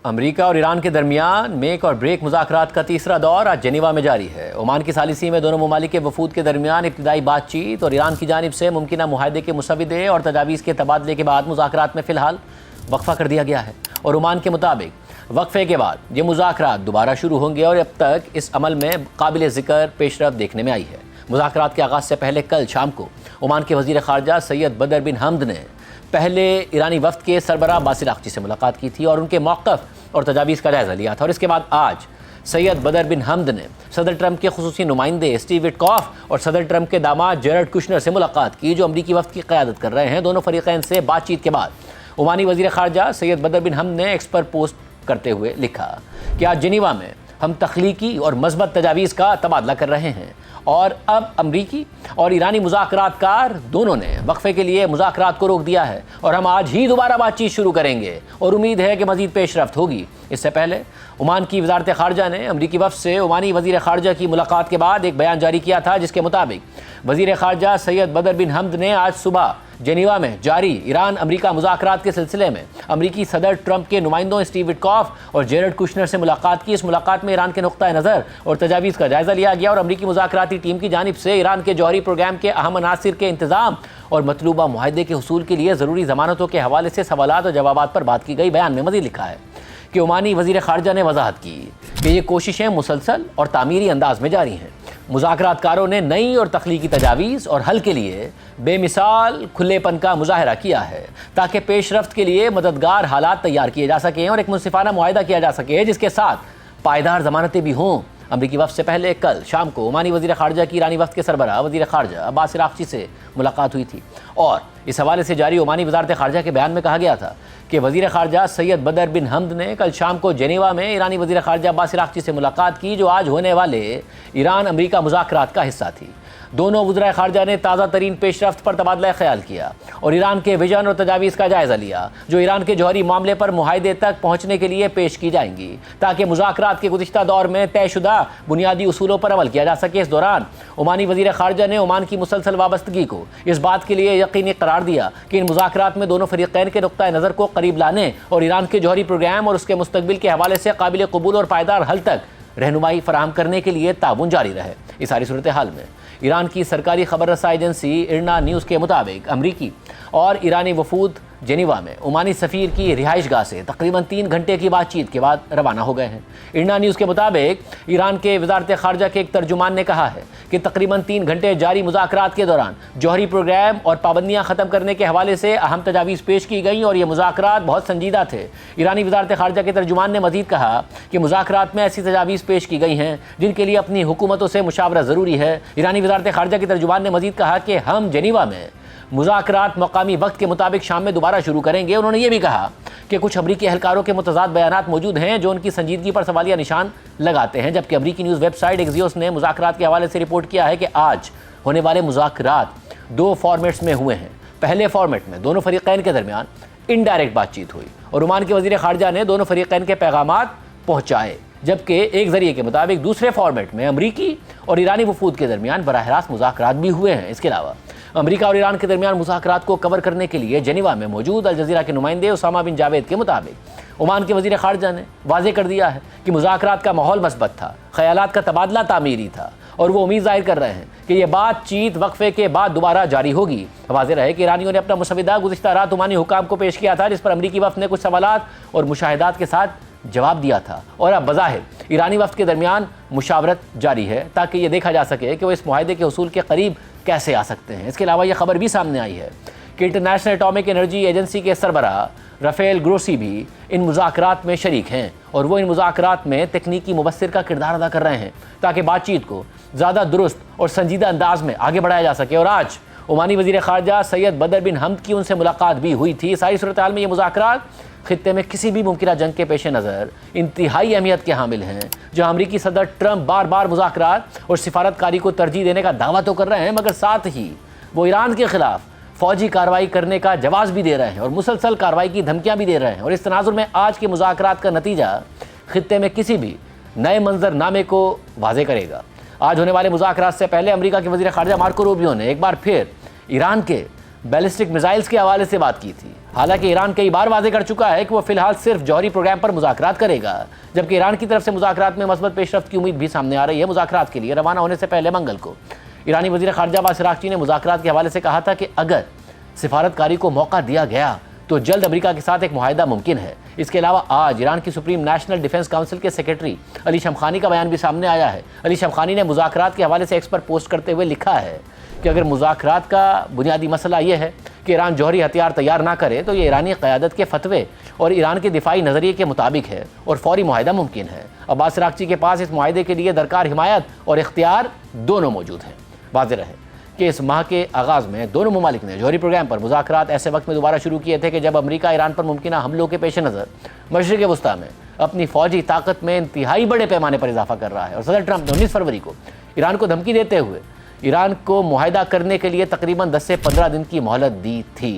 امریکہ اور ایران کے درمیان میک اور بریک مذاکرات کا تیسرا دور آج جنیوا میں جاری ہے۔ عمان کی ثالثی میں دونوں ممالک کے وفود کے درمیان ابتدائی بات چیت اور ایران کی جانب سے ممکنہ معاہدے کے مسودے اور تجاویز کے تبادلے کے بعد مذاکرات میں فی الحال وقفہ کر دیا گیا ہے، اور عمان کے مطابق وقفے کے بعد یہ مذاکرات دوبارہ شروع ہوں گے، اور اب تک اس عمل میں قابل ذکر پیش رفت دیکھنے میں آئی ہے۔ مذاکرات کے آغاز سے پہلے کل شام کو عمان کے وزیر خارجہ سید بدر بن حمد نے پہلے ایرانی وفد کے سربراہ باسل اقچی سے ملاقات کی تھی اور ان کے موقف اور تجاویز کا جائزہ لیا تھا، اور اس کے بعد آج سید بدر بن حمد نے صدر ٹرمپ کے خصوصی نمائندے اسٹیو وٹکاف اور صدر ٹرمپ کے داماد جیرڈ کشنر سے ملاقات کی، جو امریکی وفد کی قیادت کر رہے ہیں۔ دونوں فریقین سے بات چیت کے بعد عمانی وزیر خارجہ سید بدر بن حمد نے ایکس پر پوسٹ کرتے ہوئے لکھا کہ آج جنیوا میں ہم تخلیقی اور مثبت تجاویز کا تبادلہ کر رہے ہیں، اور اب امریکی اور ایرانی مذاکرات کار دونوں نے وقفے کے لیے مذاکرات کو روک دیا ہے، اور ہم آج ہی دوبارہ بات چیت شروع کریں گے اور امید ہے کہ مزید پیش رفت ہوگی۔ اس سے پہلے عمان کی وزارت خارجہ نے امریکی وفد سے عمانی وزیر خارجہ کی ملاقات کے بعد ایک بیان جاری کیا تھا، جس کے مطابق وزیر خارجہ سید بدر بن حمد نے آج صبح جنیوا میں جاری ایران امریکہ مذاکرات کے سلسلے میں امریکی صدر ٹرمپ کے نمائندوں اسٹیو وٹکاف اور جیرڈ کشنر سے ملاقات کی۔ اس ملاقات میں ایران کے نقطہ نظر اور تجاویز کا جائزہ لیا گیا، اور امریکی مذاکراتی ٹیم کی جانب سے ایران کے جوہری پروگرام کے اہم عناصر کے انتظام اور مطلوبہ معاہدے کے حصول کے لیے ضروری ضمانتوں کے حوالے سے سوالات اور جوابات پر بات کی گئی۔ بیان میں مزید لکھا ہے کہ عمانی وزیر خارجہ نے وضاحت کی کہ یہ کوششیں مسلسل اور تعمیری انداز میں جاری ہیں۔ مذاکرات کاروں نے نئی اور تخلیقی تجاویز اور حل کے لیے بے مثال کھلے پن کا مظاہرہ کیا ہے، تاکہ پیش رفت کے لیے مددگار حالات تیار کیے جا سکیں اور ایک منصفانہ معاہدہ کیا جا سکے جس کے ساتھ پائیدار ضمانتیں بھی ہوں۔ امریکی وفد سے پہلے کل شام کو عمانی وزیر خارجہ کی ایرانی وفد کے سربراہ وزیر خارجہ باسل اقچی سے ملاقات ہوئی تھی، اور اس حوالے سے جاری عمانی وزارت خارجہ کے بیان میں کہا گیا تھا کہ وزیر خارجہ سید بدر بن حمد نے کل شام کو جنیوا میں ایرانی وزیر خارجہ باسل اقچی سے ملاقات کی، جو آج ہونے والے ایران امریکہ مذاکرات کا حصہ تھی۔ دونوں وزرائے خارجہ نے تازہ ترین پیش رفت پر تبادلہ خیال کیا اور ایران کے ویژن اور تجاویز کا جائزہ لیا، جو ایران کے جوہری معاملے پر معاہدے تک پہنچنے کے لیے پیش کی جائیں گی، تاکہ مذاکرات کے گزشتہ دور میں طے شدہ بنیادی اصولوں پر عمل کیا جا سکے۔ اس دوران عمانی وزیر خارجہ نے عمان کی مسلسل وابستگی کو اس بات کے لیے یقینی قرار دیا کہ ان مذاکرات میں دونوں فریقین کے نقطہ نظر کو قریب لانے اور ایران کے جوہری پروگرام اور اس کے مستقبل کے حوالے سے قابل قبول اور پائیدار حل تک رہنمائی فراہم کرنے کے لیے تعاون جاری رہے۔ اس ساری صورتحال میں ایران کی سرکاری خبر رساں ایجنسی ارنا نیوز کے مطابق امریکی اور ایرانی وفود جنیوا میں عمانی سفیر کی رہائش گاہ سے تقریباً 3 گھنٹے کی بات چیت کے بعد روانہ ہو گئے ہیں۔ ارنا نیوز کے مطابق ایران کے وزارت خارجہ کے ایک ترجمان نے کہا ہے کہ تقریباً 3 گھنٹے جاری مذاکرات کے دوران جوہری پروگرام اور پابندیاں ختم کرنے کے حوالے سے اہم تجاویز پیش کی گئیں، اور یہ مذاکرات بہت سنجیدہ تھے۔ ایرانی وزارت خارجہ کے ترجمان نے مزید کہا کہ مذاکرات میں ایسی تجاویز پیش کی گئی ہیں جن کے لیے اپنی حکومتوں سے مشاورت ضروری ہے۔ ایرانی وزارت خارجہ کے ترجمان نے مزید کہا کہ ہم جنیوا میں مذاکرات مقامی وقت کے مطابق شام میں دوبارہ شروع کریں گے۔ انہوں نے یہ بھی کہا کہ کچھ امریکی اہلکاروں کے متضاد بیانات موجود ہیں جو ان کی سنجیدگی پر سوالیہ نشان لگاتے ہیں، جبکہ امریکی نیوز ویب سائٹ ایکزیوس نے مذاکرات کے حوالے سے رپورٹ کیا ہے کہ آج ہونے والے مذاکرات 2 فارمیٹس میں ہوئے ہیں۔ پہلے فارمیٹ میں دونوں فریقین کے درمیان انڈائریکٹ بات چیت ہوئی اور عمان کے وزیر خارجہ نے دونوں فریقین کے پیغامات پہنچائے، جبکہ ایک ذریعے کے مطابق دوسرے فارمیٹ میں امریکی اور ایرانی وفود کے درمیان براہ راست مذاکرات بھی ہوئے ہیں۔ اس کے علاوہ امریکہ اور ایران کے درمیان مذاکرات کو کور کرنے کے لیے جنیوا میں موجود الجزیرہ کے نمائندے اسامہ بن جاوید کے مطابق عمان کے وزیر خارجہ نے واضح کر دیا ہے کہ مذاکرات کا ماحول مثبت تھا، خیالات کا تبادلہ تعمیری تھا، اور وہ امید ظاہر کر رہے ہیں کہ یہ بات چیت وقفے کے بعد دوبارہ جاری ہوگی۔ واضح رہے کہ ایرانیوں نے اپنا مسودہ گزشتہ رات عمانی حکام کو پیش کیا تھا، جس پر امریکی وفد نے کچھ سوالات اور مشاہدات کے ساتھ جواب دیا تھا، اور اب بظاہر ایرانی وفد کے درمیان مشاورت جاری ہے تاکہ یہ دیکھا جا سکے کہ وہ اس معاہدے کے حصول کے قریب کیسے آ سکتے ہیں۔ اس کے علاوہ یہ خبر بھی سامنے آئی ہے کہ انٹرنیشنل اٹامک انرجی ایجنسی کے سربراہ رافیل گروسی بھی ان مذاکرات میں شریک ہیں، اور وہ ان مذاکرات میں تکنیکی مبصر کا کردار ادا کر رہے ہیں تاکہ بات چیت کو زیادہ درست اور سنجیدہ انداز میں آگے بڑھایا جا سکے۔ اور آج عمانی وزیر خارجہ سید بدر بن حمد کی ان سے ملاقات بھی ہوئی تھی۔ ساری صورتحال میں یہ مذاکرات خطے میں کسی بھی ممکنہ جنگ کے پیش نظر انتہائی اہمیت کے حامل ہیں، جو امریکی صدر ٹرمپ بار بار مذاکرات اور سفارت کاری کو ترجیح دینے کا دعویٰ تو کر رہے ہیں، مگر ساتھ ہی وہ ایران کے خلاف فوجی کارروائی کرنے کا جواز بھی دے رہے ہیں اور مسلسل کارروائی کی دھمکیاں بھی دے رہے ہیں۔ اور اس تناظر میں آج کے مذاکرات کا نتیجہ خطے میں کسی بھی نئے منظر نامے کو واضح کرے گا۔ آج ہونے والے مذاکرات سے پہلے امریکہ کے وزیر خارجہ مارکو روبیو نے ایک بار پھر ایران کے بیلسٹک میزائلز کے حوالے سے بات کی تھی، حالانکہ ایران کئی بار واضح کر چکا ہے کہ وہ فی الحال صرف جوہری پروگرام پر مذاکرات کرے گا، جبکہ ایران کی طرف سے مذاکرات میں مثبت پیش رفت کی امید بھی سامنے آ رہی ہے۔ مذاکرات کے لیے روانہ ہونے سے پہلے منگل کو ایرانی وزیر خارجہ عباس عراقچی نے مذاکرات کے حوالے سے کہا تھا کہ اگر سفارتکاری کو موقع دیا گیا تو جلد امریکہ کے ساتھ ایک معاہدہ ممکن ہے۔ اس کے علاوہ آج ایران کی سپریم نیشنل ڈیفنس کونسل کے سیکرٹری علی شمخانی کا بیان بھی سامنے آیا ہے۔ علی شمخانی نے مذاکرات کے حوالے سے ایکس پر پوسٹ کرتے ہوئے لکھا ہے کہ اگر مذاکرات کا بنیادی مسئلہ یہ ہے کہ ایران جوہری ہتھیار تیار نہ کرے تو یہ ایرانی قیادت کے فتوے اور ایران کے دفاعی نظریے کے مطابق ہے اور فوری معاہدہ ممکن ہے۔ عباس عراقچی کے پاس اس معاہدے کے لیے درکار حمایت اور اختیار دونوں موجود ہیں۔ واضح رہے کہ اس ماہ کے آغاز میں دونوں ممالک نے جوہری پروگرام پر مذاکرات ایسے وقت میں دوبارہ شروع کیے تھے کہ جب امریکہ ایران پر ممکنہ حملوں کے پیش نظر مشرق وسطیٰ میں اپنی فوجی طاقت میں انتہائی بڑے پیمانے پر اضافہ کر رہا ہے، اور صدر ٹرمپ نے 19 فروری کو ایران کو دھمکی دیتے ہوئے ایران کو معاہدہ کرنے کے لیے تقریباً 10 سے 15 دن کی مہلت دی تھی۔